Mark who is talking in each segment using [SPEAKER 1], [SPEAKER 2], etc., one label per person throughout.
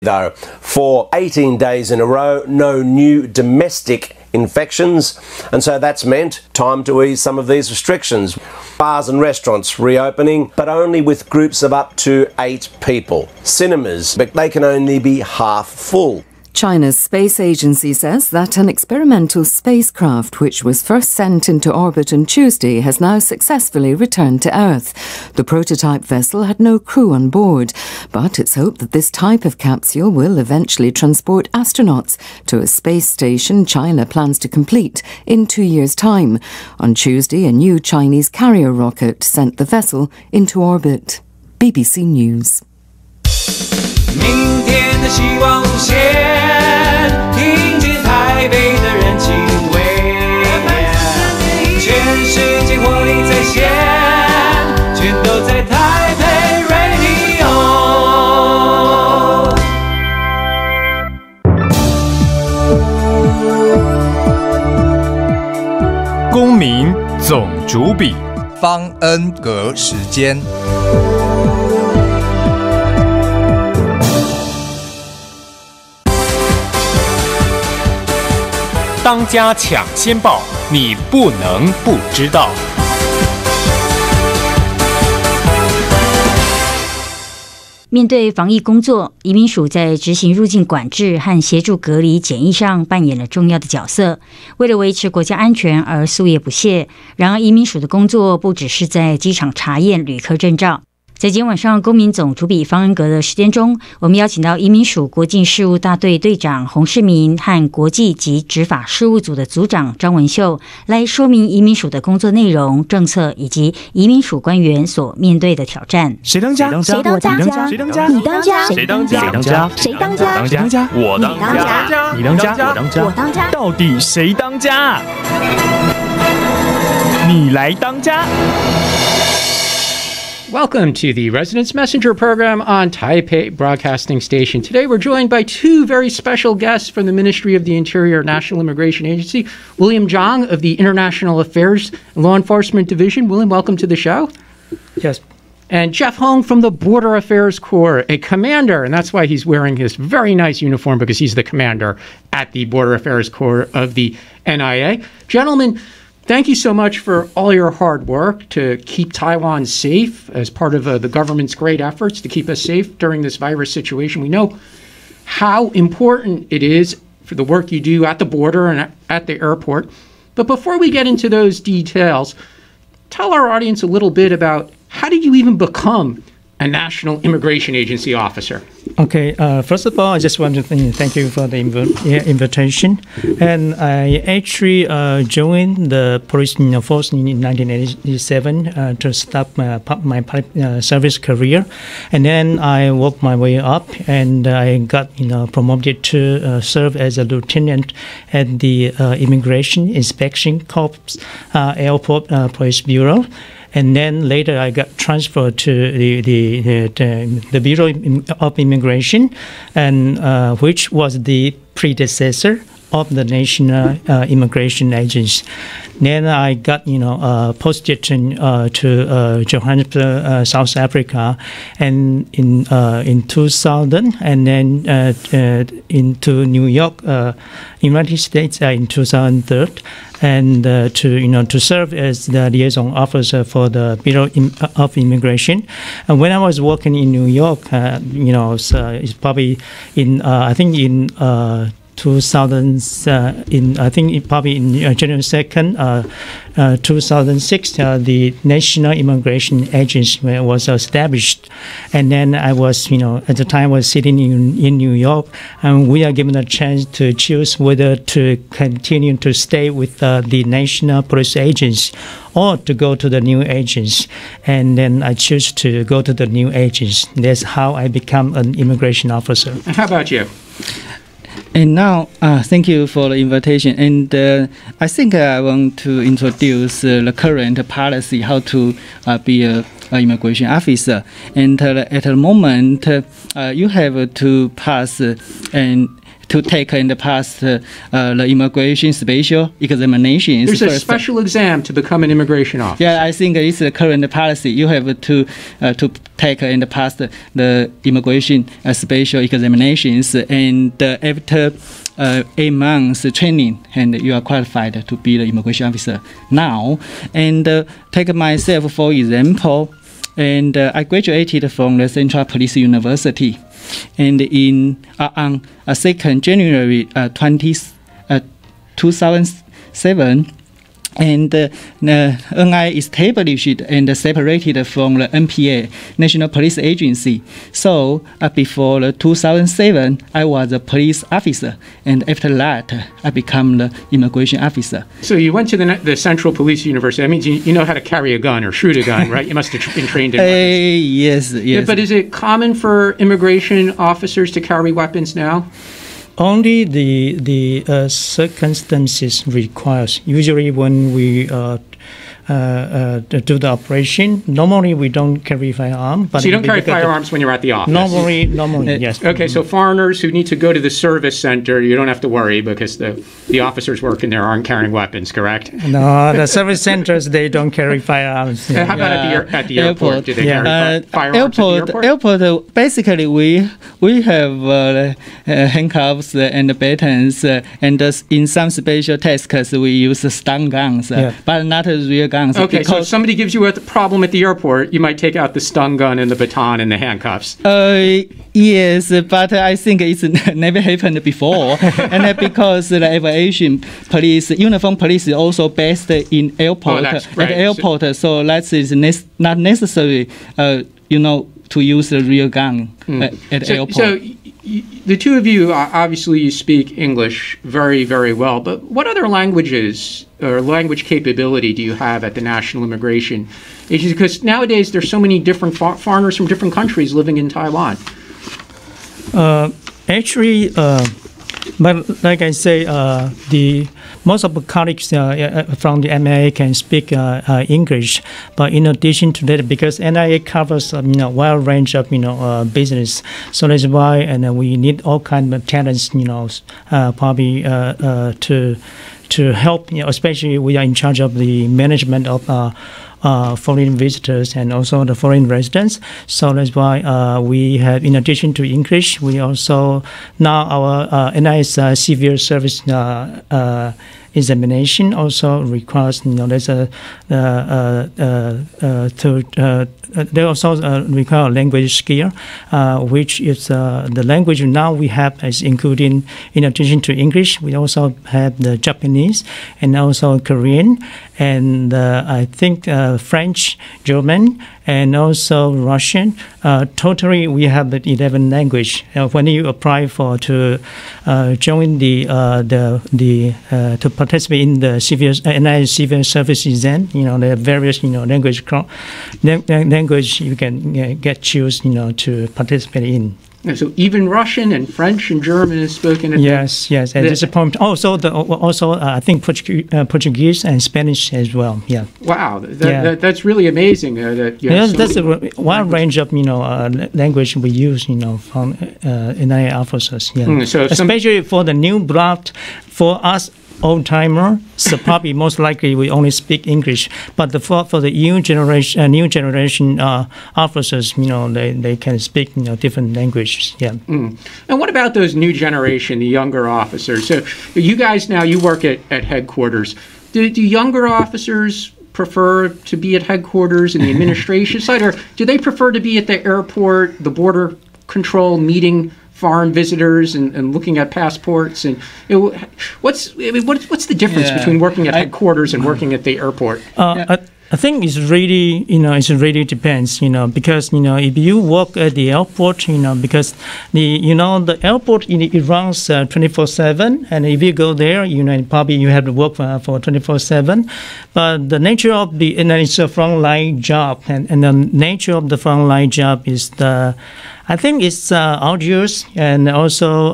[SPEAKER 1] Though, for 18 days in a row, no new domestic infections, and so that's meant time to ease some of these restrictions. Bars and restaurants reopening, but only with groups of up to 8 people. Cinemas, but they can only be half full.
[SPEAKER 2] China's space agency says that an experimental spacecraft which was first sent into orbit on Tuesday has now successfully returned to Earth. The prototype vessel had no crew on board, but it's hoped that this type of capsule will eventually transport astronauts to a space station China plans to complete in 2 years' time. On Tuesday, a new Chinese carrier rocket sent the vessel into orbit. BBC News.
[SPEAKER 3] 明天的希望无限，听见台北的人情味，全世界活力在线，全都在台北 Radio。
[SPEAKER 4] 公民总主笔，
[SPEAKER 5] 方恩格时间。
[SPEAKER 4] 当家抢先报，你不能不知道。
[SPEAKER 6] 面对防疫工作，移民署在执行入境管制和协助隔离检疫上扮演了重要的角色。为了维持国家安全而夙夜不懈。然而，移民署的工作不只是在机场查验旅客证照。在今天晚上公民总主笔方恩格的时间中，我们邀请到移民署国境事务大队队长洪世明和国际及执法事务组的组长张文秀来说明移民署的工作内容、政策以及移民署官员所面对的挑战。
[SPEAKER 4] 谁当家？
[SPEAKER 7] 谁当家？
[SPEAKER 4] 谁当家？
[SPEAKER 7] 你当家？
[SPEAKER 4] 谁当家？
[SPEAKER 7] 谁当家？谁当家？
[SPEAKER 4] 我当家？你当家？我当家？到底谁当家？你来当家。Welcome to the Residence Messenger program on Taipei Broadcasting Station. Today we're joined by 2 very special guests from the Ministry of the Interior National Immigration Agency. William Zhang of the International Affairs Law Enforcement Division. William, welcome to the show.
[SPEAKER 8] Yes.
[SPEAKER 4] And Jeff Hong from the Border Affairs Corps, a commander, and that's why he's wearing his very nice uniform, because he's the commander at the Border Affairs Corps of the NIA. Gentlemen, thank you so much for all your hard work to keep Taiwan safe as part of the government's great efforts to keep us safe during this virus situation. We know how important it is for the work you do at the border and at the airport. But before we get into those details, tell our audience a little bit about how did you even become a National Immigration Agency officer?
[SPEAKER 8] Okay, first of all, I just want to thank you for the invitation. And I actually joined the police force in 1987 to start my service career. And then I worked my way up, and I got promoted to serve as a lieutenant at the Immigration Inspection Corps Airport Police Bureau. And then later I got transferred to the Bureau of Immigration, and which was the predecessor of the National Immigration Agency. Then I got posted to Johannesburg, South Africa, and in 2000, and then into New York, United States in 2003. And to serve as the liaison officer for the Bureau of Immigration. And when I was working in New York, so it's probably in 2000, probably in January 2nd, 2006, the National Immigration Agency was established. And then I was, at the time I was sitting in New York, and we are given a chance to choose whether to continue to stay with the National Police Agency or to go to the new agency. And then I choose to go to the new agency. That's how I become an immigration officer.
[SPEAKER 4] And how about you?
[SPEAKER 9] And now, thank you for the invitation. And I think I want to introduce the current policy, how to be an immigration officer. And at the moment, you have to pass an to take and pass the immigration special examinations.
[SPEAKER 4] There's
[SPEAKER 9] first.
[SPEAKER 4] a special exam to become an immigration officer.
[SPEAKER 9] Yeah, I think it's the current policy. You have to take and pass the immigration special examinations, and after 8 months training, and you are qualified to be the immigration officer now. And take myself for example, and I graduated from the Central Police University, and on 2nd January 2007. And NI established and separated from the NPA, National Police Agency. So before 2007, I was a police officer, and after that, I became the immigration officer.
[SPEAKER 4] So you went to the Central Police University. That means you know how to carry a gun or shoot a gun, right? You must have been trained in weapons.
[SPEAKER 9] Yes.
[SPEAKER 4] Yeah, but is it common for immigration officers to carry weapons now?
[SPEAKER 8] Only the circumstances requires. Usually, when we do the operation, normally we don't carry firearm. But
[SPEAKER 4] so you don't carry firearms when you're at the office?
[SPEAKER 8] Normally, yes.
[SPEAKER 4] Okay, so foreigners who need to go to the service center, you don't have to worry because the officers working there aren't carrying weapons, correct?
[SPEAKER 8] No, the service centers, they don't carry firearms.
[SPEAKER 4] How about at the airport? Do they carry firearms at the
[SPEAKER 9] airport, basically, we have handcuffs and batons, and in some special tasks, we use stun guns, but not real guns.
[SPEAKER 4] Okay, so if somebody gives you a problem at the airport, you might take out the stun gun and the baton and the handcuffs.
[SPEAKER 9] Yes, but I think it's never happened before, and because the aviation police, uniform police, is also based in airport, at the airport, so that is not necessary, to use the real gun at the airport.
[SPEAKER 4] So the two of you, obviously you speak English very, very well, but what other languages or language capability do you have at the National Immigration Agency? Because nowadays there's so many different foreigners from different countries living in Taiwan.
[SPEAKER 8] Actually, but like I say, most of the colleagues from the NIA can speak English. But in addition to that, because NIA covers wide range of business, so that's why we need all kinds of talents, probably to help. Especially we are in charge of the management of foreign visitors and also the foreign residents. So that's why we have, in addition to English, we also now our NIS civil service examination also requires there's they also require language skill, which is the language now we have is including, in addition to English, we also have the Japanese and also Korean, and I think French, German, and also Russian. Totally, we have 11 language. When you apply to join to participate in the civil service exam, there are various language you can choose to participate in.
[SPEAKER 4] And so even Russian and French and German is spoken.
[SPEAKER 8] Yes. At this point, also I think Portuguese and Spanish as well. Yeah.
[SPEAKER 4] Wow, that's really amazing.
[SPEAKER 8] That's a wide range of language we use from NIA officers. Yeah. So especially for the new blood, for us old-timer, so probably most likely we only speak English. But for the new generation officers, they can speak different languages. Yeah.
[SPEAKER 4] And what about those new generation, the younger officers? So you guys now you work at headquarters. Do younger officers prefer to be at headquarters in the administration side, or do they prefer to be at the airport, the border control, meeting foreign visitors and looking at passports? And what's the difference between working at headquarters and working at the airport?
[SPEAKER 8] I think it's really, it really depends, because, if you work at the airport, because the airport, it runs 24/7, and if you go there, probably you have to work for 24/7. But the nature of it's a frontline job, and the nature of the frontline job is I think it's arduous and also,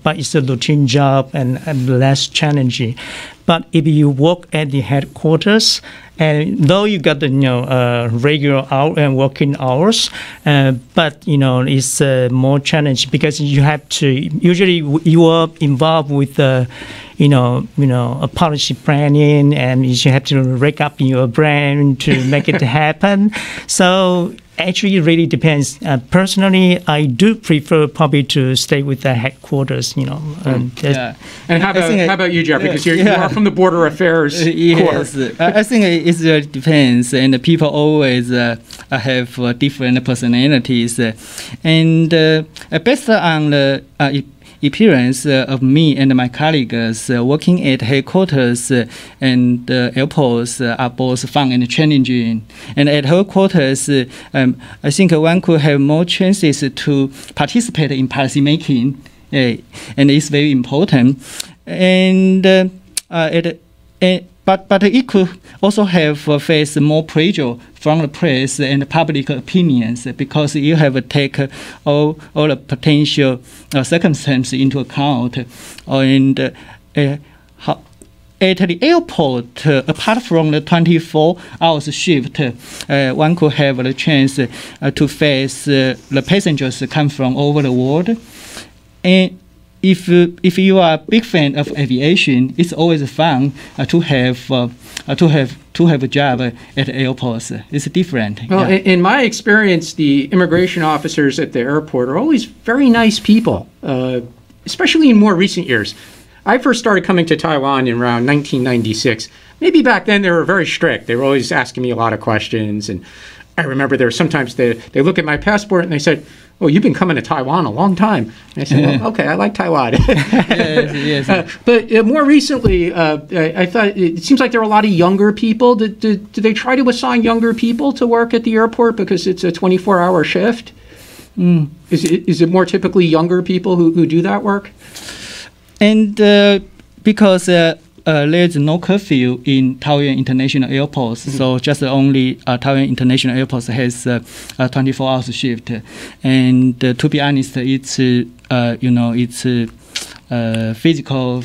[SPEAKER 8] but it's a routine job and less challenging. But if you work at the headquarters, and though you got the regular hour and working hours, but it's more challenging because you have to. Usually, you are involved with a policy planning, and you have to rake up your brain to make it happen. So. Actually, it really depends. Personally, I do prefer probably to stay with the headquarters.
[SPEAKER 4] And how about you, Jeff? Because you are from the Border Affairs
[SPEAKER 9] Yes, I think it depends, and people always have different personalities, and based on the appearance of me and my colleagues working at headquarters and airports are both fun and challenging. And at headquarters, I think one could have more chances to participate in policy making, and it's very important. And but it could also have faced more pressure from the press and public opinions because you have to take all the potential circumstances into account. And at the airport, apart from the 24-hour shift, one could have the chance to face the passengers come from all over the world. And if you are a big fan of aviation, it's always fun to have a job at the airports. It's different.
[SPEAKER 4] Well, in my experience, the immigration officers at the airport are always very nice people, especially in more recent years. I first started coming to Taiwan in around 1996. Maybe back then they were very strict. They were always asking me a lot of questions, and I remember there were sometimes they look at my passport and they said, "Oh, you've been coming to Taiwan a long time." And I said, "Well, okay, I like Taiwan."
[SPEAKER 9] Yes.
[SPEAKER 4] But more recently, I thought it seems like there are a lot of younger people. Do they try to assign younger people to work at the airport because it's a 24-hour shift? Is it more typically younger people who do that work?
[SPEAKER 9] And because there's no curfew in Taoyuan International Airport, so just only Taoyuan International Airport has a 24-hour shift. And to be honest, it's physical.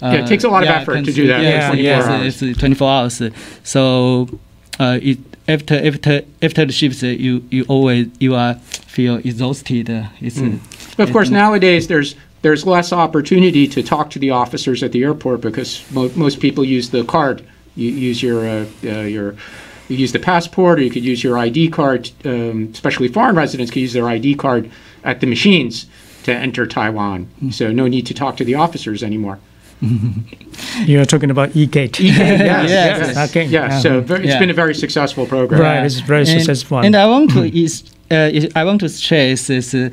[SPEAKER 4] It takes a lot of effort to do that.
[SPEAKER 9] Yes, it's 24 hours. So after the shift, you feel exhausted.
[SPEAKER 4] But of course, nowadays there's less opportunity to talk to the officers at the airport because most people use the card. You use you use the passport, or you could use your ID card. Especially foreign residents could use their ID card at the machines to enter Taiwan. So no need to talk to the officers anymore.
[SPEAKER 8] You're talking about e-gate.
[SPEAKER 4] Yes.
[SPEAKER 8] Okay.
[SPEAKER 4] Yeah. So it's been a very successful program.
[SPEAKER 8] Right. It's very successful.
[SPEAKER 9] And I want to stress is there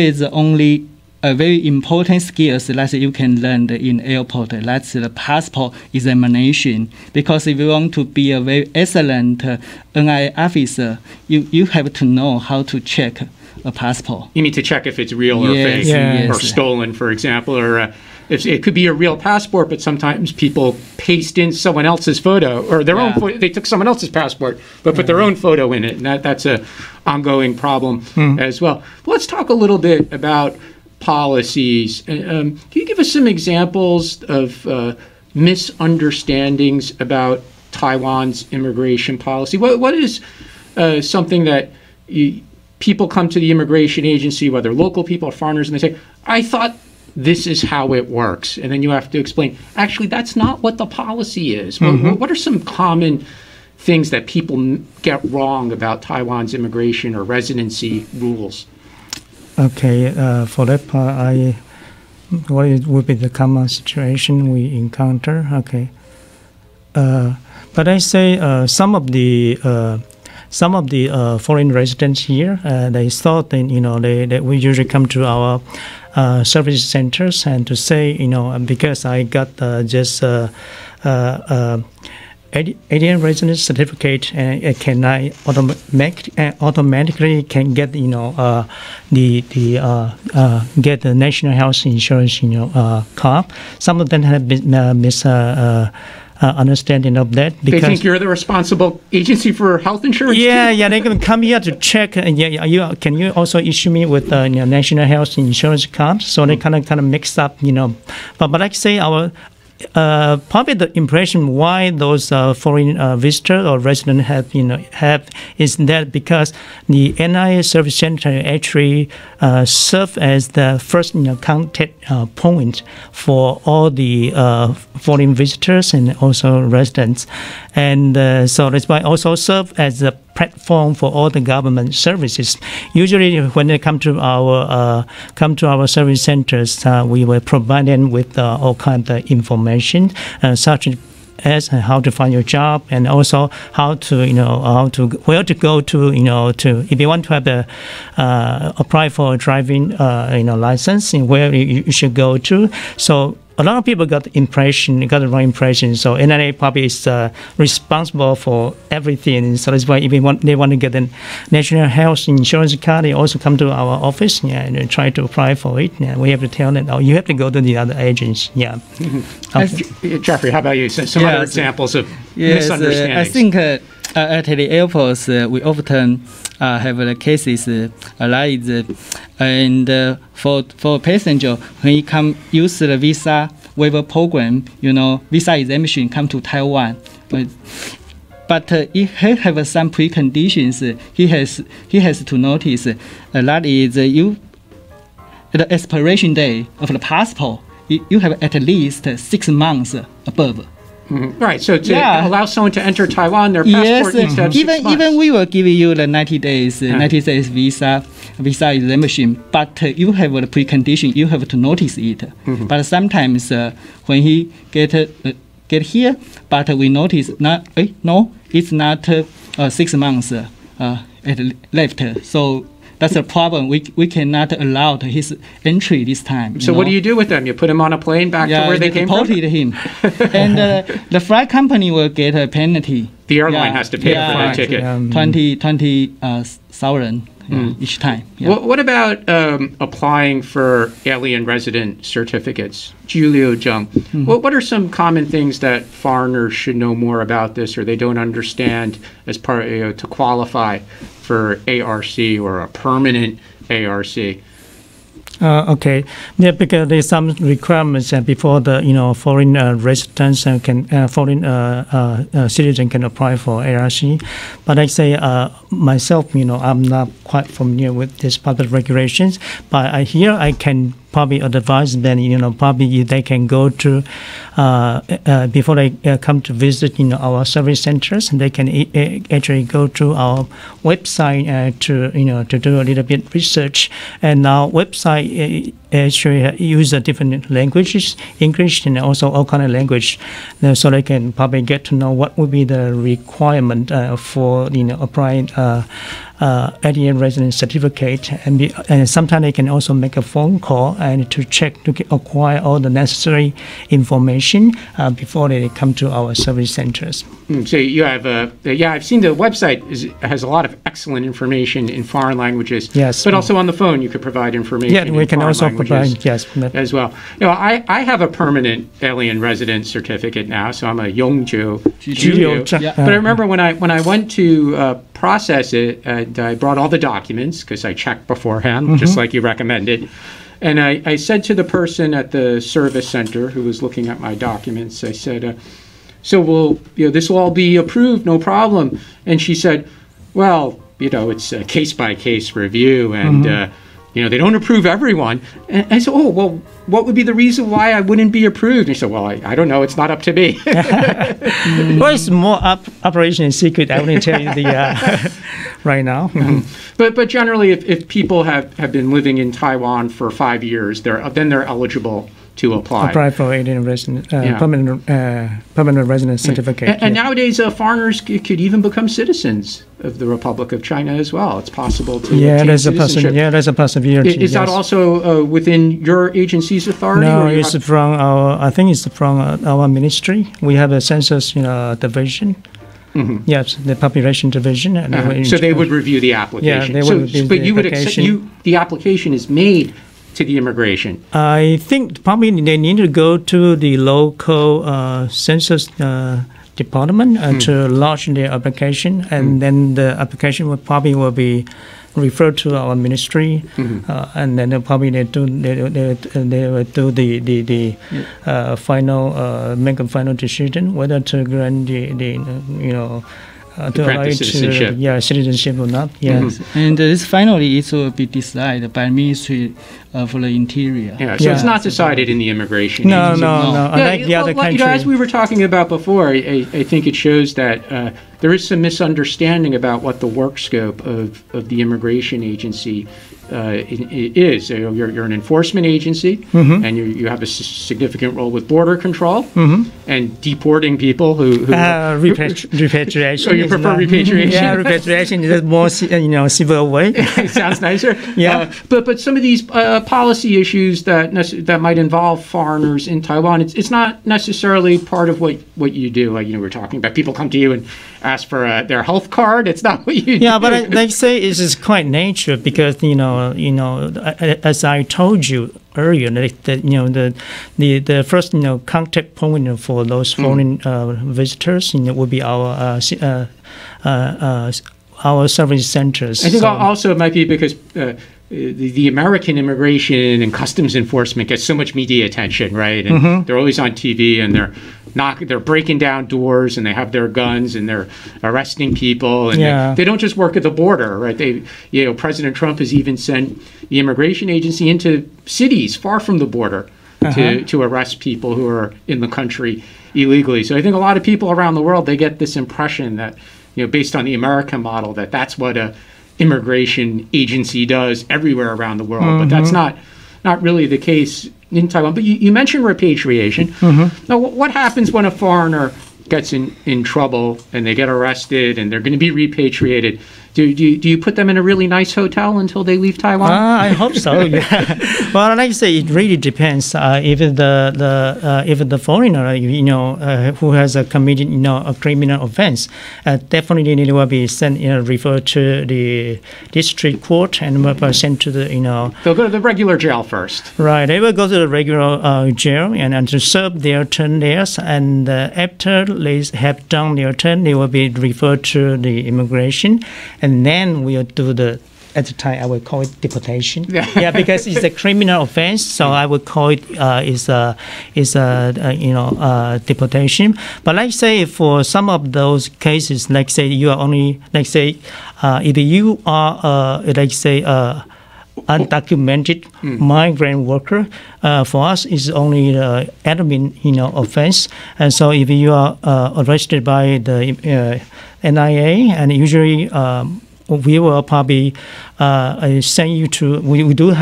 [SPEAKER 9] is only a very important skills that you can learn in airport. That's the passport examination. Because if you want to be a very excellent NIA officer, you have to know how to check a passport.
[SPEAKER 4] You need to check if it's real or fake or stolen, for example, or if it could be a real passport, but sometimes people paste in someone else's photo or their own photo. They took someone else's passport, but put their own photo in it, and that's a ongoing problem as well. But let's talk a little bit about policies. Can you give us some examples of misunderstandings about Taiwan's immigration policy? What is something that people come to the immigration agency, whether local people or foreigners, and they say, "I thought this is how it works," and then you have to explain, actually, that's not what the policy is. What are some common things that people get wrong about Taiwan's immigration or residency rules?
[SPEAKER 8] Okay, for that part, what would be the common situation we encounter? Okay, but I say some of the foreign residents here, they thought that they we usually come to our service centers and to say because I got just alien residence certificate, and can I automatically can get get the national health insurance card. Some of them have been understanding of that.
[SPEAKER 4] Because they think you're the responsible agency for health insurance.
[SPEAKER 8] Yeah, they're going to come here to check. Can you also issue me with national health insurance card? So they kind of mix up, But like I say, our probably the impression why those foreign visitors or residents have is that because the NIA service center actually serve as the first contact point for all the foreign visitors and also residents, and so that's why also serve as a platform for all the government services. Usually, when they come to our service centers, we will provide them with all kinds of information, such as how to find your job, and also how to where to go to if you want to have the apply for a driving license, and where you should go to. So a lot of people got the wrong impression. So NIA probably is responsible for everything. So that's why if they want to get a national health insurance card, they also come to our office and try to apply for it. We have to tell them, you have to go to the other agents. Yeah.
[SPEAKER 4] Okay. Jeffrey, how about you? Some other examples of misunderstandings.
[SPEAKER 9] I think at the airports, we often have the cases like and for passenger, when he come use the visa waiver program, visa exemption come to Taiwan, but it have some preconditions. He has to notice that is the expiration day of the passport. You have at least 6 months above.
[SPEAKER 4] Mm-hmm. Right, so to allow someone to enter Taiwan, their passport needs to have 6 months.
[SPEAKER 9] Even we will give you the 90 days visa exemption, but you have a precondition. You have to notice it. Mm-hmm. But sometimes when he get here, but we notice it's not 6 months left. So that's a problem. We cannot allow his entry this time.
[SPEAKER 4] So what do you do with them? You put him on a plane back to where they came from?
[SPEAKER 9] Deported him. And the flight company will get a penalty.
[SPEAKER 4] The airline has to pay for the ticket.
[SPEAKER 9] 20,000 each time. Yeah.
[SPEAKER 4] What about applying for alien resident certificates? Julio Jung. What are some common things that foreigners should know more about this, or they don't understand as part to qualify for ARC or a permanent ARC?
[SPEAKER 8] Okay, because there's some requirements before the foreign residents foreign citizen can apply for ARC. But I say myself, I'm not quite familiar with this part of regulations. But I can probably advise them, probably they can go to before they come to visit our service centers, and they can actually go to our website to do a little bit research. And our website actually use different languages, English and also all kind of language, so they can probably get to know what would be the requirement for applying alien resident certificate, and sometimes they can also make a phone call and to check to acquire all the necessary information before they come to our service centers.
[SPEAKER 4] So you have I've seen the website has a lot of excellent information in foreign languages.
[SPEAKER 8] Yes,
[SPEAKER 4] but also on the phone you could provide information.
[SPEAKER 8] Yeah, we can also provide
[SPEAKER 4] as well. I have a permanent alien resident certificate now, so I'm a Yongju. But I remember when I went to process it, and I brought all the documents because I checked beforehand, just like you recommended. And I said to the person at the service center who was looking at my documents, I said, so this will all be approved, no problem. And she said, well, it's a case-by-case review, and they don't approve everyone. And I said, well, what would be the reason why I wouldn't be approved? And he said, well, I don't know. It's not up to me.
[SPEAKER 8] Well, it's more operation secret. I wouldn't tell you the right now.
[SPEAKER 4] But generally, if people have been living in Taiwan for 5 years, then they're eligible to apply
[SPEAKER 8] for alien resident permanent resident certificate.
[SPEAKER 4] And nowadays, foreigners could even become citizens of the Republic of China as well. It's possible to obtain citizenship.
[SPEAKER 8] There's a possibility.
[SPEAKER 4] Is that also within your agency's authority?
[SPEAKER 8] No, it's from I think it's from our ministry. We have a census division. Yes, the population division. And
[SPEAKER 4] so they would review the application.
[SPEAKER 8] Yeah, they would review
[SPEAKER 4] but you would accept the application is made to the immigration?
[SPEAKER 8] I think probably they need to go to the local census department to lodge their application, and then the application will be referred to our ministry, and then they will do the final make a final decision whether to grant the to allow it to citizenship or not. Yes,
[SPEAKER 9] and this finally it will be decided by Ministry for the Interior.
[SPEAKER 4] Yeah, so it's not decided in the immigration agency.
[SPEAKER 8] No. Unlike the other countries.
[SPEAKER 4] As we were talking about before, I think it shows that there is some misunderstanding about what the work scope of the immigration agency is. You're an enforcement agency, and you have a significant role with border control and deporting people who
[SPEAKER 8] repatriation.
[SPEAKER 4] So you prefer repatriation?
[SPEAKER 8] Yeah, repatriation is a more civil way.
[SPEAKER 4] It sounds nicer.
[SPEAKER 8] Yeah,
[SPEAKER 4] but some of these policy issues that might involve foreigners in Taiwan, it's not necessarily part of what you do. Like we're talking about, people come to you and ask for their health card. It's not what you do.
[SPEAKER 8] Yeah, but they say it is quite nature because as I told you earlier, the first contact point for those foreign visitors would be our service centers.
[SPEAKER 4] I think also it might be because the American immigration and customs enforcement gets so much media attention, right? And they're always on TV, and they're breaking down doors, and they have their guns, and they're arresting people, and they don't just work at the border, right? President Trump has even sent the immigration agency into cities far from the border to arrest people who are in the country illegally. So I think a lot of people around the world, they get this impression that, based on the American model, that that's what a immigration agency does everywhere around the world, but that's not really the case in Taiwan. But you mentioned repatriation. Now, what happens when a foreigner gets in trouble and they get arrested and they're going to be repatriated? Do you put them in a really nice hotel until they leave Taiwan?
[SPEAKER 8] I hope so. Yeah. Well, like I say, it really depends. If the foreigner, who has committed, a criminal offense, definitely they will be sent, referred to the district court and will be sent to the,
[SPEAKER 4] They'll go to the regular jail first.
[SPEAKER 8] Right. They will go to the regular jail and to serve their term there. And after they have done their term, they will be referred to the immigration. And then we'll do at the time I would call it deportation. Yeah, because it's a criminal offense, so I would call it deportation. But let's say for some of those cases, like say you are only, like say if you are undocumented migrant worker, for us is only the admin offense. And so if you are arrested by the NIA, and usually we will probably send you to. We do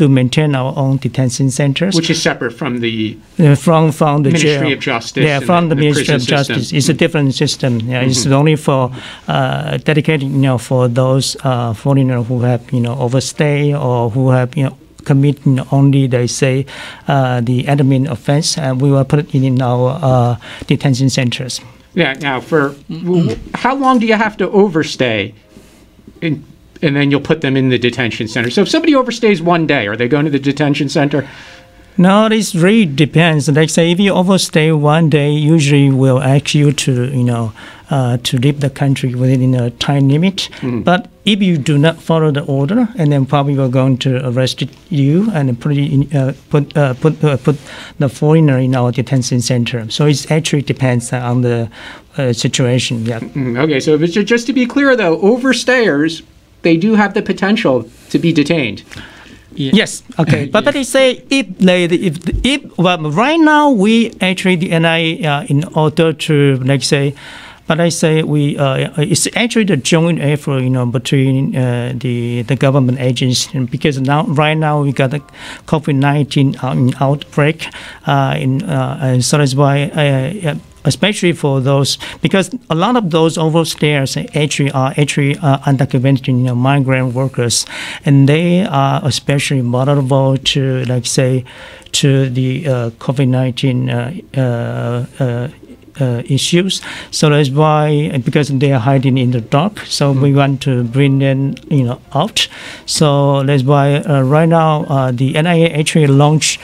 [SPEAKER 8] maintain our own detention centers,
[SPEAKER 4] which is separate from the
[SPEAKER 8] from the
[SPEAKER 4] Ministry
[SPEAKER 8] jail.
[SPEAKER 4] of Justice.
[SPEAKER 8] Yeah, from the Ministry of Justice. It's a different system. Yeah, it's only for dedicated, for those foreigners who have overstay or who have commit only, they say, the admin offense, and we will put it in our detention centers.
[SPEAKER 4] Yeah. Now, for how long do you have to overstay, and then you'll put them in the detention center? So if somebody overstays one day, are they going to the detention center?
[SPEAKER 8] No, this really depends. Like say, if you overstay one day, usually we'll ask you to leave the country within a time limit. But if you do not follow the order, and then probably we're going to arrest you and put the foreigner in our detention center. So it actually depends on the situation. Yeah.
[SPEAKER 4] Okay. So just to be clear, though, overstayers, they do have the potential to be detained.
[SPEAKER 8] Yeah. Yes. Okay. But they say if right now we actually the NIA in order to but I say it's actually the joint effort between the government agencies, because right now we got the COVID-19 outbreak and so that's why. Especially for those, because a lot of those overstayers are undocumented migrant workers, and they are especially vulnerable to, to the COVID-19 issues. So that's why, because they are hiding in the dark, so we want to bring them, out. So that's why right now the NIA actually launched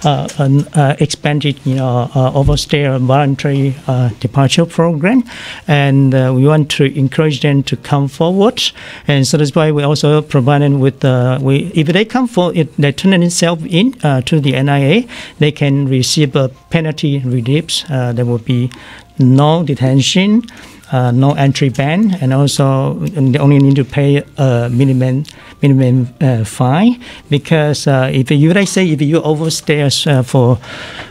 [SPEAKER 8] an expanded, overstay voluntary departure program, and we want to encourage them to come forward. And so that's why we also provide them with if they come forward, if they turn themselves in to the NIA, they can receive a penalty reliefs. There will be no detention, no entry ban, and also they only need to pay a minimum fine. Because if you overstay for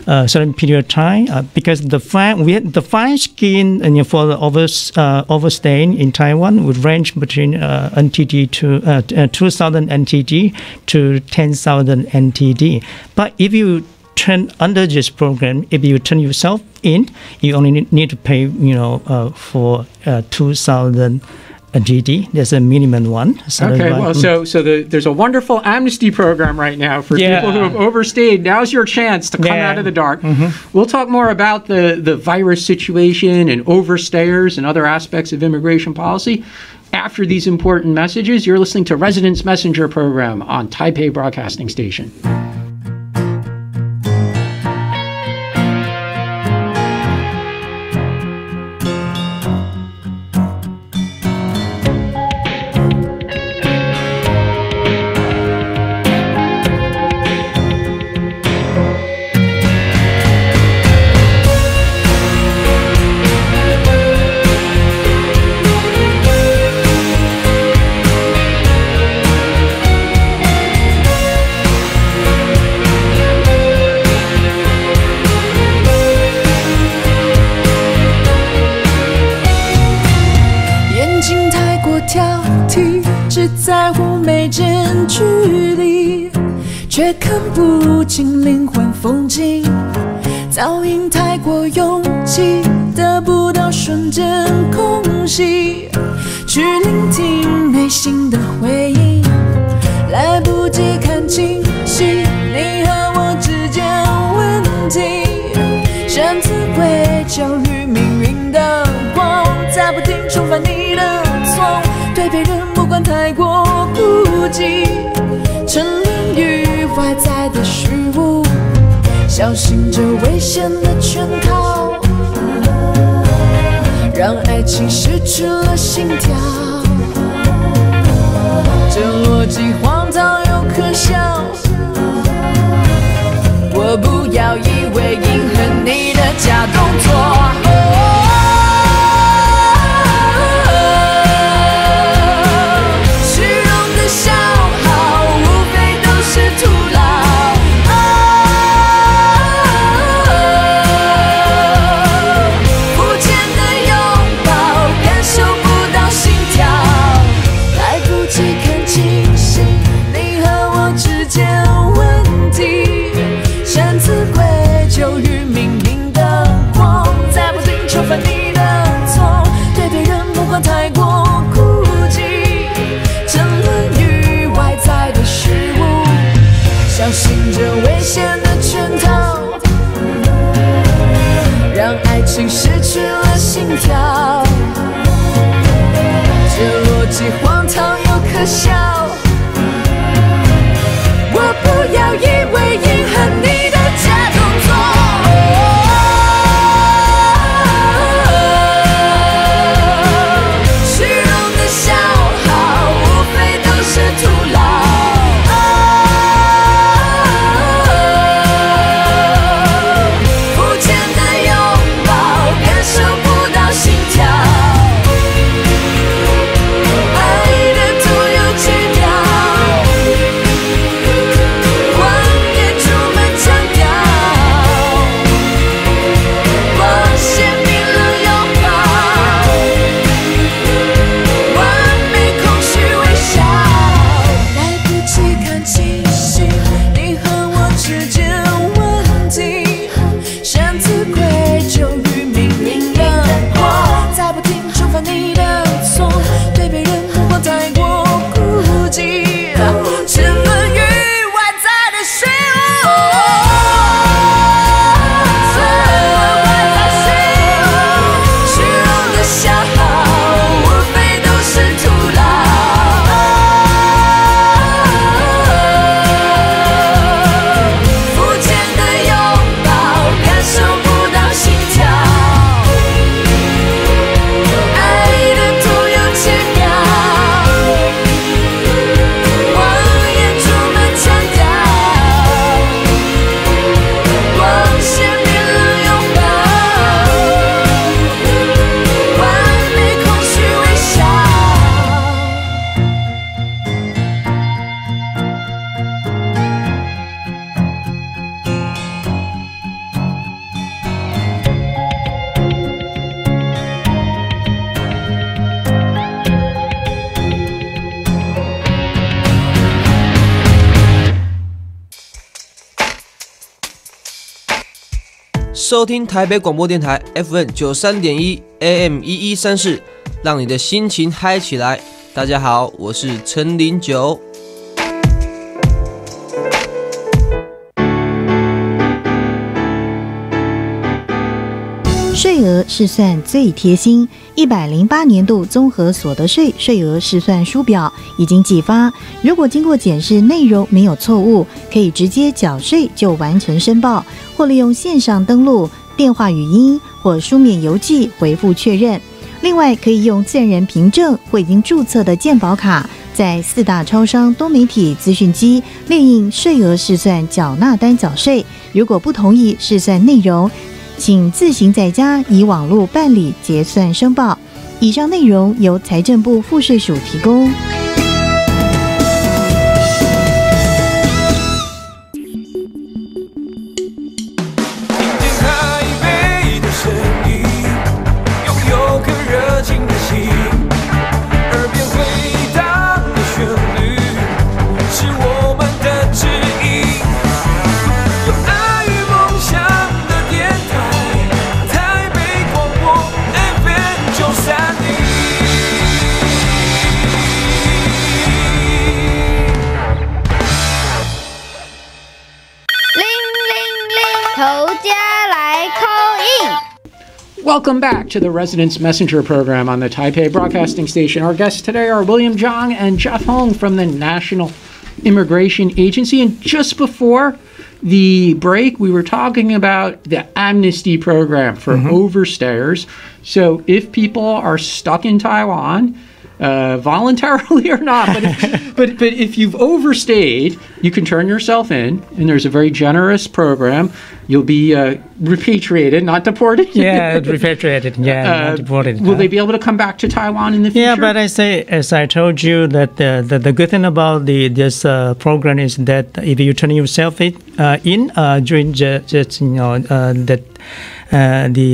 [SPEAKER 8] a certain period of time, because the fine scheme for the overstaying in Taiwan would range between NTD to 2,000 NTD to 10,000 NTD. But if you turn under this program, if you turn yourself in, you only need to pay, for 2,000 GD. There's a minimum one. So
[SPEAKER 4] okay, well, there's a wonderful amnesty program right now for people who have overstayed. Now's your chance to come out of the dark. We'll talk more about the virus situation and overstayers and other aspects of immigration policy after these important messages. You're listening to Residence Messenger program on Taipei Broadcasting Station.
[SPEAKER 10] 在乎眉间距离，却看不清灵魂风景。噪音太过拥挤，得不到瞬间空隙，去聆听内心的回应，来不及看清晰你和我之间问题。擅自会教育命运的光，在不停重犯你的错，对别人目光太过孤寂，沉沦于外在的虚无，小心这危险的圈套，让爱情失去了心跳。这逻辑荒唐又可笑，我不要以为迎合你的假动作。和我
[SPEAKER 11] 收听台北广播电台 FM 93.1 AM 1134，让你的心情嗨起来。大家好，我是陈零九。
[SPEAKER 12] 税额试算最贴心，108年度综合所得税税额试算书表已经寄发。如果经过检视内容没有错误，可以直接缴税就完成申报，或利用线上登录、电话语音或书面邮寄回复确认。另外，可以用自然人凭证或已经注册的健保卡，在4大超商多媒体资讯机列印税额试算缴纳单缴税。如果不同意试算内容，请自行在家以网络办理结算申报。以上内容由财政部赋税署提供。
[SPEAKER 4] Welcome back to the Residence Messenger program on the Taipei Broadcasting Station. Our guests today are William Zhang and Jeff Hong from the National Immigration Agency. And just before the break, we were talking about the amnesty program for overstayers. So if people are stuck in Taiwan, voluntarily or not, but if you've overstayed, you can turn yourself in, and there's a very generous program. You'll be repatriated, not deported.
[SPEAKER 8] Yeah, repatriated. Yeah, not deported.
[SPEAKER 4] Will they be able to come back to Taiwan in the future?
[SPEAKER 8] Yeah, but I say, as I told you, that the good thing about this program is that if you turn yourself in during the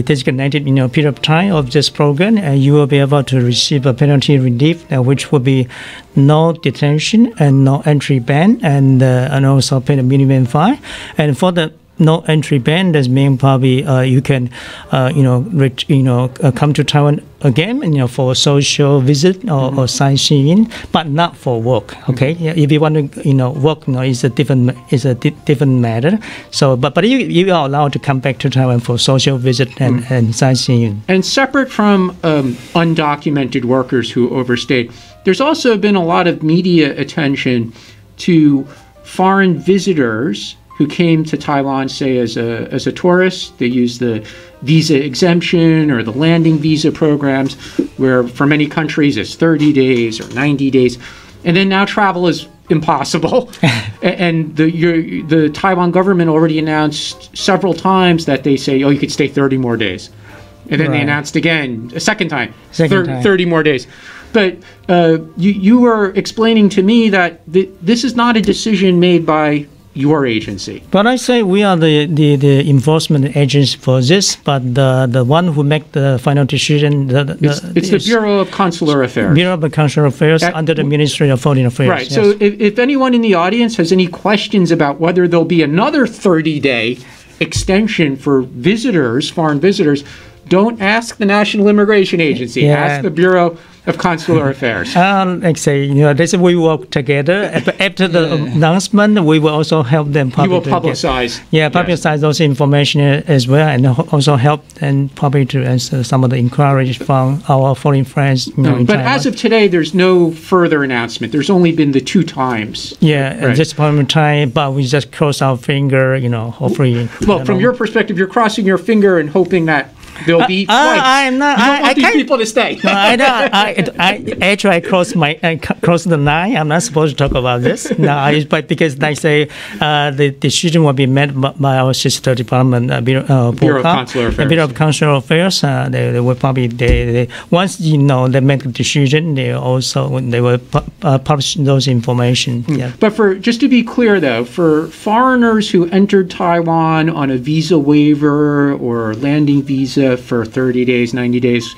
[SPEAKER 8] designated period of time of this program, you will be able to receive a penalty relief, which will be no detention and no entry ban, and also pay the minimum fine. And for the no entry ban, that means probably you can come to Taiwan again, for social visit or sightseeing, but not for work. Okay, if you want to work, is a different matter. So, but you are allowed to come back to Taiwan for social visit and sightseeing.
[SPEAKER 4] And separate from undocumented workers who overstayed, there's also been a lot of media attention to foreign visitors who came to Taiwan, say, as a tourist. They use the visa exemption or the landing visa programs, where for many countries it's 30 days or 90 days. And then now travel is impossible. And the Taiwan government already announced several times that they say, you could stay 30 more days. And then they announced again, a second time, 30 more days. But you were explaining to me that this is not a decision made by your agency.
[SPEAKER 8] But I say we are the enforcement agency for this, but the one who make the final decision,
[SPEAKER 4] it's the Bureau of Consular Affairs.
[SPEAKER 8] Bureau of Consular Affairs under the Ministry of Foreign Affairs.
[SPEAKER 4] Right.
[SPEAKER 8] Yes.
[SPEAKER 4] So if anyone in the audience has any questions about whether there'll be another 30-day extension for visitors, foreign visitors, don't ask the National Immigration Agency. Ask the Bureau of Consular Affairs.
[SPEAKER 8] Like say, we work together. After the announcement, we will also help them.
[SPEAKER 4] You will publicize.
[SPEAKER 8] Publicize those information as well, and also help and probably to answer some of the inquiries from our foreign friends. In
[SPEAKER 4] but
[SPEAKER 8] Taiwan.
[SPEAKER 4] As of today, there's no further announcement. There's only been the 2 times.
[SPEAKER 8] At this point in time, but we just cross our finger, hopefully.
[SPEAKER 4] Well, from your perspective, you're crossing your finger and hoping that there'll be flights.
[SPEAKER 8] I'm not.
[SPEAKER 4] You don't want these people to stay.
[SPEAKER 8] No, I don't. I crossed the line. I'm not supposed to talk about this. But because they say the decision will be made by our sister department, Bureau of Consular Affairs. Bureau of Consular Affairs. They will probably once they make a decision, they will publish those information. Yeah.
[SPEAKER 4] But just to be clear, though, for foreigners who entered Taiwan on a visa waiver or landing visa for 30 days, 90 days,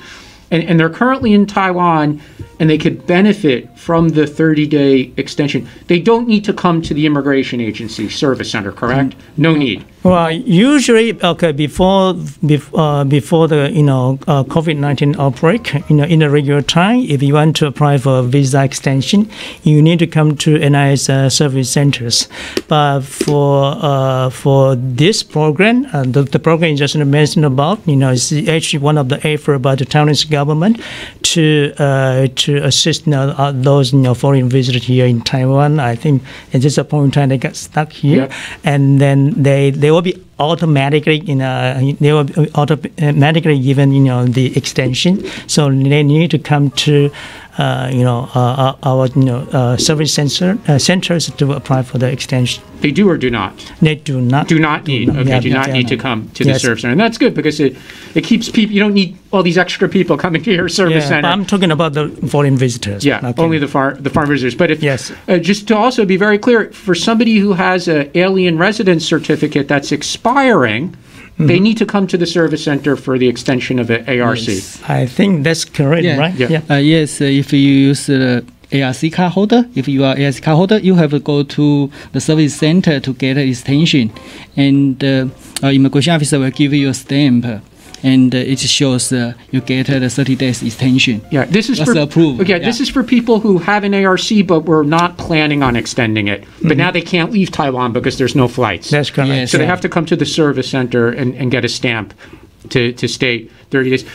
[SPEAKER 4] and they're currently in Taiwan, and they could benefit from the 30-day extension, they don't need to come to the immigration agency service center, correct? No need.
[SPEAKER 8] Well, usually, before the COVID-19 outbreak, in the regular time, if you want to apply for a visa extension, you need to come to NIS service centers. But for this program, the program you just mentioned about, is actually one of the efforts by the Taiwanese government to assist those foreign visitors here in Taiwan. I think at this point in time they got stuck here, and then they will be automatically given the extension. So they need to come to our service centers to apply for the extension.
[SPEAKER 4] They do or do not?
[SPEAKER 8] They do not.
[SPEAKER 4] Do not need. Okay, do not need to come to the service center, and that's good because it keeps people. You don't need all these extra people coming to your service center.
[SPEAKER 8] But I'm talking about the foreign visitors.
[SPEAKER 4] Yeah, only the foreign visitors. But if just to also be very clear, for somebody who has an alien residence certificate that's expiring, they need to come to the service center for the extension of the ARC.
[SPEAKER 8] Yes. I think that's correct, right?
[SPEAKER 9] Yes, if you use ARC card holder, if you are ARC card holder, you have to go to the service center to get an extension, and immigration officer will give you a stamp. And it shows you get the 30 days extension.
[SPEAKER 4] Yeah, this is for approved. Okay, this is for people who have an ARC but were not planning on extending it. But now they can't leave Taiwan because there's no flights.
[SPEAKER 8] That's correct.
[SPEAKER 9] Yes,
[SPEAKER 4] so they have to come to the service center and get a stamp to stay 30 days.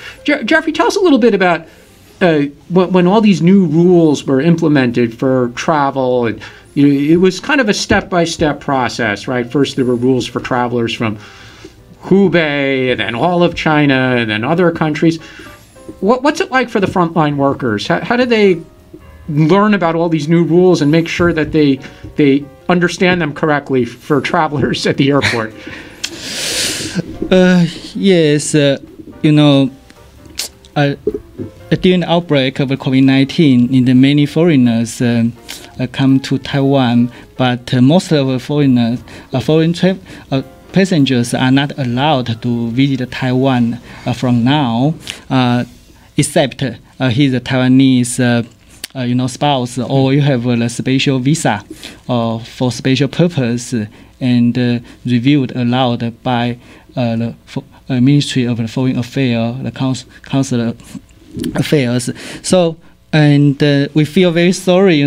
[SPEAKER 4] Jeffrey, tell us a little bit about when all these new rules were implemented for travel. And it was kind of a step-by-step process, right? First, there were rules for travelers from Hubei, and then all of China, and then other countries. What's it like for the frontline workers? How do they learn about all these new rules and make sure that they understand them correctly for travelers at the airport?
[SPEAKER 9] Yes, during the outbreak of COVID-19, many foreigners come to Taiwan, but most of the foreigners, passengers are not allowed to visit Taiwan from now, except his Taiwanese spouse, or you have a special visa for special purpose and allowed by the Ministry of Foreign Affairs, the Consular Affairs. So, and we feel very sorry,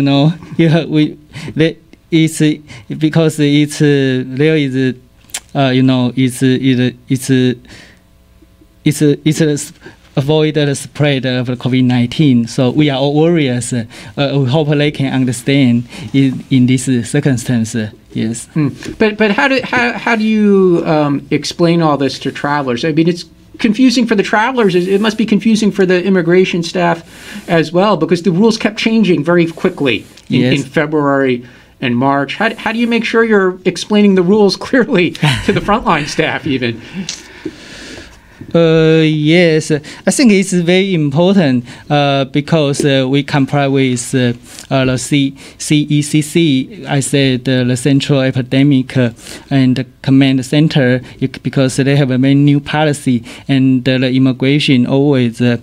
[SPEAKER 9] it's because there is. It's avoid the spread of COVID-19. So we are all warriors. We hope they can understand in this circumstance. Yes.
[SPEAKER 4] But how do you explain all this to travelers? I mean, it's confusing for the travelers. It must be confusing for the immigration staff as well, because the rules kept changing very quickly in February and March. How do you make sure you're explaining the rules clearly to the frontline staff even?
[SPEAKER 9] Yes, I think it's very important because we comply with the CECC. I said the Central Epidemic and Command Center, because they have a very new policy, and the immigration always, they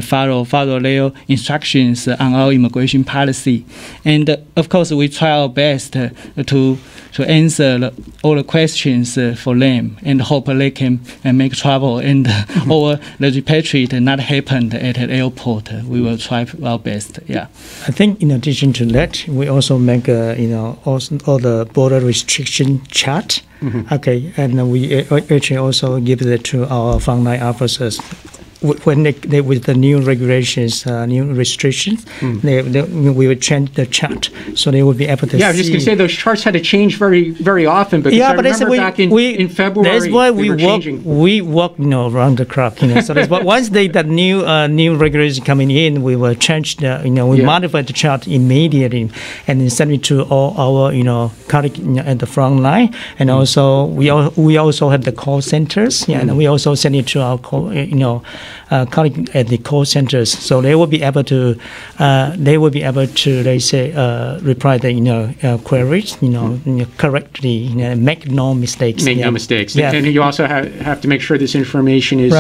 [SPEAKER 9] follow their instructions on our immigration policy. And of course, we try our best to answer all the questions for them, and hope they can make trouble and or the repatriate not happen at the airport. We will try our best. Yeah.
[SPEAKER 8] I think in addition to that, we also make also all the border restriction chart. Okay, and we actually also give it to our frontline officers. When they with the new regulations, new restrictions, we will change the chart so they will be able to see.
[SPEAKER 4] Yeah, I was just going to say those charts had to change very, very often, because I remember back in February,
[SPEAKER 8] that's why we work around the clock. So that's why once the new regulations coming in, we will change we modify the chart immediately and then send it to all our colleagues at the front line, and also we also have the call centers, and we also send it to our colleagues at the call centers, so they will be able to they say reply the queries correctly, make no mistakes.
[SPEAKER 4] No mistakes. And you also have to make sure this information is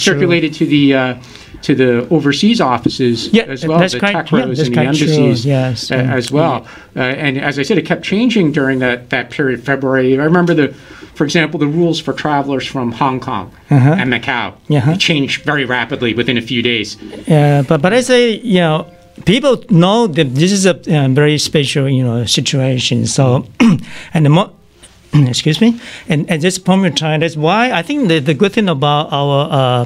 [SPEAKER 4] circulated to the to the overseas offices as well, the tech rows and the embassies as well. And as I said, it kept changing during that period, February. I remember for example, the rules for travelers from Hong Kong and Macau changed very rapidly within a few days.
[SPEAKER 8] But I say, people know that this is a very special, situation. So, and the more, excuse me, and at this point in time, that's why I think the good thing about our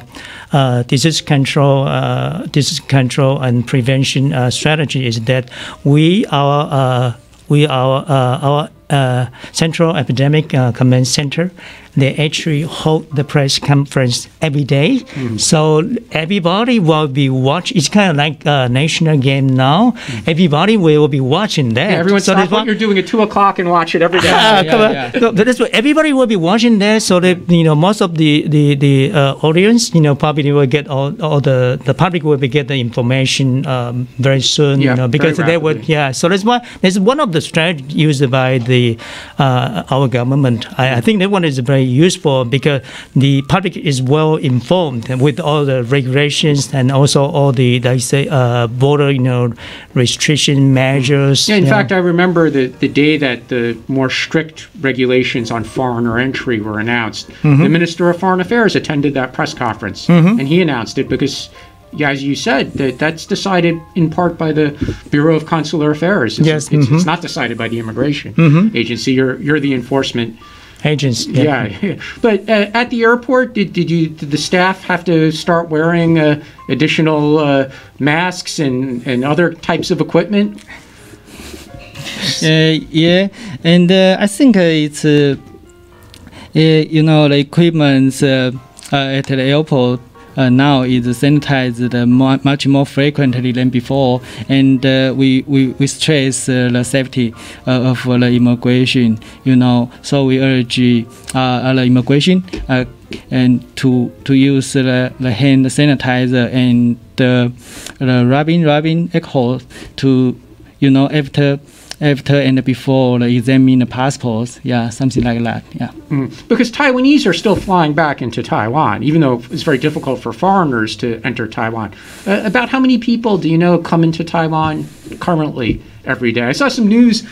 [SPEAKER 8] disease control and prevention strategy is that our Central Epidemic Command Center, they actually hold the press conference every day. So everybody will be watching. It's kind of like a national game now. Everybody will be watching that.
[SPEAKER 4] Everyone stop what you're doing at 2 o'clock and watch it every day.
[SPEAKER 8] So that's what everybody will be watching there. So that most of the audience, probably will get all the public will be get the information very soon. Because they would. So that's one of the strategies used by our government. I think that one is very useful because the public is well informed with all the regulations and also all the border restriction measures.
[SPEAKER 4] In fact, I remember the day that the more strict regulations on foreigner entry were announced. The Minister of Foreign Affairs attended that press conference, and he announced it because, as you said, that's decided in part by the Bureau of Consular Affairs. It's not decided by the immigration agency. You're the enforcement
[SPEAKER 8] agents.
[SPEAKER 4] But at the airport, did the staff have to start wearing additional masks and other types of equipment?
[SPEAKER 9] And I think it's the equipment at the airport now is sanitized much more frequently than before, and we stress the safety of the immigration. So we urge the immigration and to use the hand sanitizer and the rubbing alcohol to after and before examine the passports, something like that,
[SPEAKER 4] Because Taiwanese are still flying back into Taiwan, even though it's very difficult for foreigners to enter Taiwan. About how many people do you know come into Taiwan currently every day? I saw some news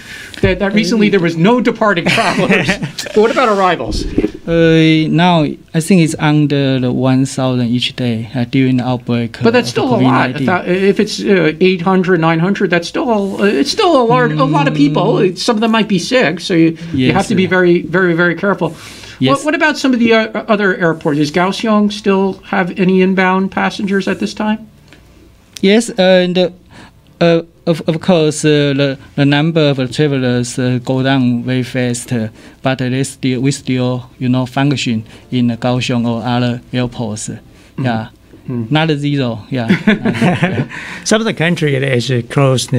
[SPEAKER 4] that recently there was no departing travelers. But what about arrivals?
[SPEAKER 9] Now, I think it's under 1,000 each day during the outbreak.
[SPEAKER 4] But that's still a lot. If it's 800, 900, that's still it's still a lot of people. Some of them might be sick, so you have to be very, very, very careful. What about some of the other airports? Does Kaohsiung still have any inbound passengers at this time?
[SPEAKER 9] Yes, and of course, the number of travelers go down very fast, but we still function in Kaohsiung or other airports. Not zero.
[SPEAKER 8] Some of the country is closed,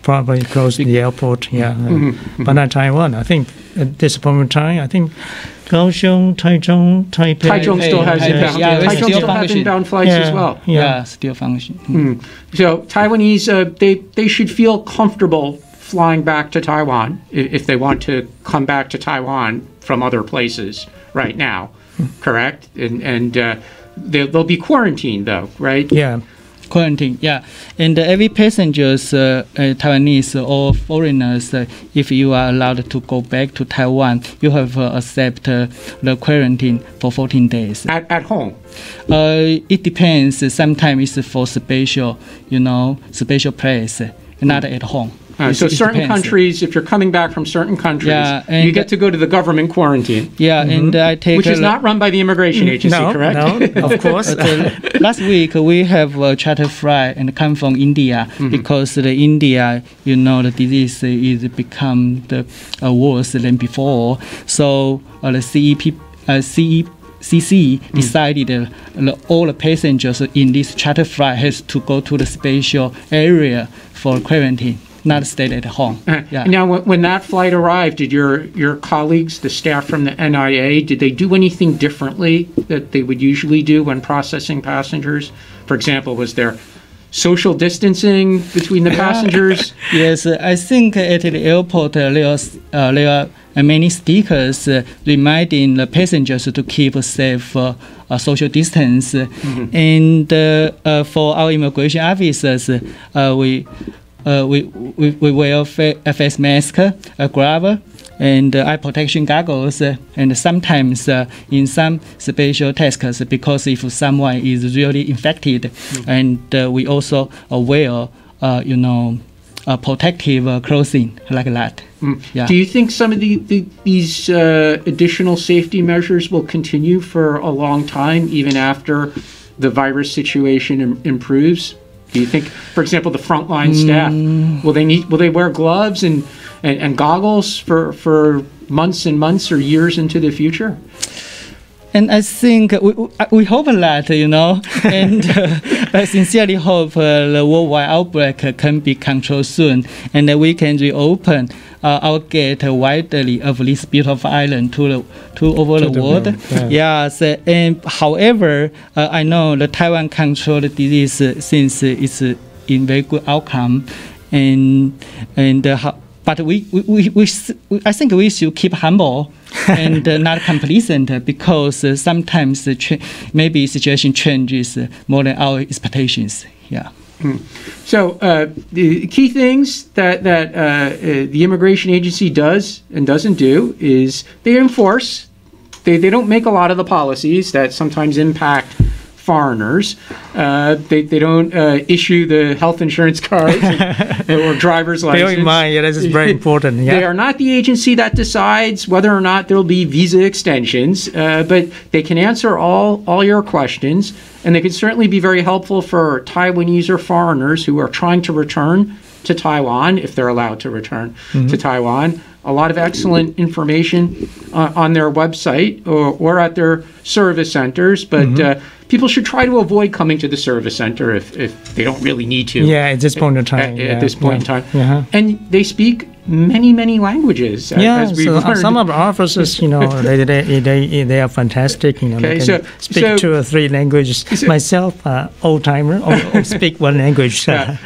[SPEAKER 8] probably closed the airport. But not Taiwan. I think at this point in time, I think Kaohsiung, Taichung, Taipei.
[SPEAKER 4] Taichung still has inbound. Taichung still has inbound flights as well.
[SPEAKER 9] Still function.
[SPEAKER 4] So Taiwanese, they should feel comfortable flying back to Taiwan if they want to come back to Taiwan from other places right now, correct? And they'll be quarantined though, right?
[SPEAKER 9] Quarantine, and every passengers, Taiwanese or foreigners, if you are allowed to go back to Taiwan, you have to accept the quarantine for 14 days.
[SPEAKER 4] At home?
[SPEAKER 9] It depends. Sometimes it's for special place, not at home.
[SPEAKER 4] So certain countries, if you're coming back from certain countries, you get to go to the government quarantine.
[SPEAKER 9] And I take
[SPEAKER 4] which is not run by the immigration agency, correct?
[SPEAKER 8] No, of course.
[SPEAKER 9] Last week we have a charter flight and come from India because the India, the disease is become worse than before. So the CC decided all the passengers in this charter flight has to go to the special area for quarantine, not stay at home.
[SPEAKER 4] Now, when that flight arrived, did your colleagues, the staff from the NIA, did they do anything differently that they would usually do when processing passengers? For example, was there social distancing between the passengers?
[SPEAKER 9] Yes, I think at the airport there are many stickers reminding the passengers to keep a safe social distance. And for our immigration officers, we wear a face mask, a glove, and eye protection goggles, and sometimes in some special tasks, because if someone is really infected, and we also wear, protective clothing like that. Yeah.
[SPEAKER 4] Do you think some of these additional safety measures will continue for a long time, even after the virus situation improves? Do you think, for example, the frontline staff will they wear gloves and goggles for months and months or years into the future?
[SPEAKER 9] And I think we hope that, and I sincerely hope the worldwide outbreak can be controlled soon, and that we can reopen our gate widely of this beautiful island to over the world. Yes, and however, I know the Taiwan control the disease since it's in very good outcome, but I think we should keep humble and not complacent, because sometimes maybe situation changes more than our expectations. Yeah.
[SPEAKER 4] So the key things that the immigration agency does and doesn't do is they enforce. They don't make a lot of the policies that sometimes impact foreigners. They don't issue the health insurance cards or driver's license.
[SPEAKER 8] Bear in mind, this is very important. Yeah.
[SPEAKER 4] They are not the agency that decides whether or not there will be visa extensions, but they can answer all your questions, and they can certainly be very helpful for Taiwanese or foreigners who are trying to return to Taiwan, if they're allowed to return to Taiwan. A lot of excellent information on their website or at their service centers, but people should try to avoid coming to the service center if they don't really need to.
[SPEAKER 8] Yeah, at this point in time.
[SPEAKER 4] At this point in time. And they speak many languages. As we've learned.
[SPEAKER 8] Some of our officers, they are fantastic. They can speak 2 or 3 languages. Myself, old timer, speak 1 language.
[SPEAKER 4] I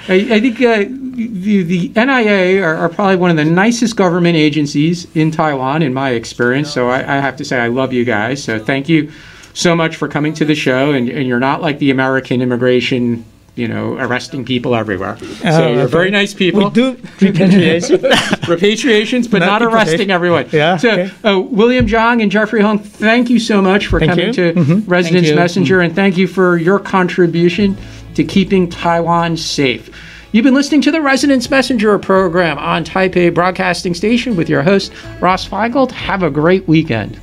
[SPEAKER 4] think the NIA are probably one of the nicest government agencies in Taiwan, in my experience. So I have to say I love you guys. So thank you so much for coming to the show. And you're not like the American immigration, arresting people everywhere. So you're very nice people.
[SPEAKER 8] We do
[SPEAKER 4] repatriations, but not arresting everyone.
[SPEAKER 8] Yeah.
[SPEAKER 4] So William Zhang and Jeffrey Hong, thank you so much for coming to Residence Messenger, and thank you for your contribution to keeping Taiwan safe. You've been listening to the Residence Messenger program on Taipei Broadcasting Station with your host, Ross Feigold. Have a great weekend.